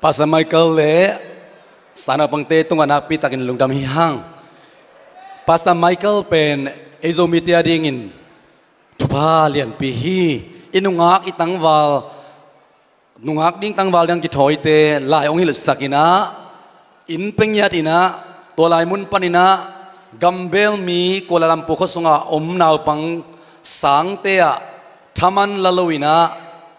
Pastor Michael le sana pangte tung anak pi takin lungdam hihang. Pastor Michael pen ezomitia dingin. Tupa lian pihi inungak itang val nungak ding tang val yang kitoi te lai ong hil sakina in pengyat ina tolai mun panina gambel mi Kuala Lumpur khosunga omnau pang sang tea taman lalowina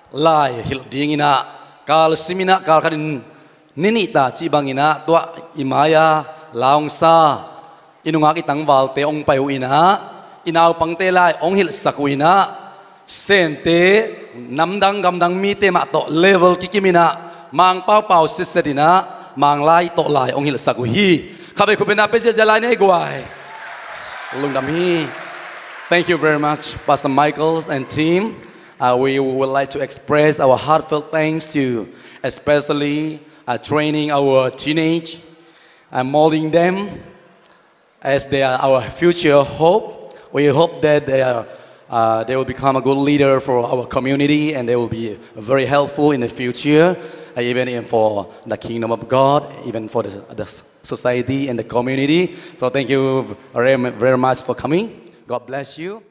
lai hil dingina kal simina kal kadin ninita cibangina tua imaya laongsa inungak itang val te ong payu ina inaw pang telay ong hil sakuina sente namdang gamdang mi te ma to level kikimina mang pau pau sisedina mang lai to lai ong hil sakuhi kabe kupena pese jalai ne guai lungdam hi. Thank you very much Pastor Michaels and team. We would like to express our heartfelt thanks to especially training our teenage and molding them as they are our future hope. We hope that they will become a good leader for our community and they will be very helpful in the future, even for the kingdom of God, even for the society and the community. So thank you very much for coming. God bless you.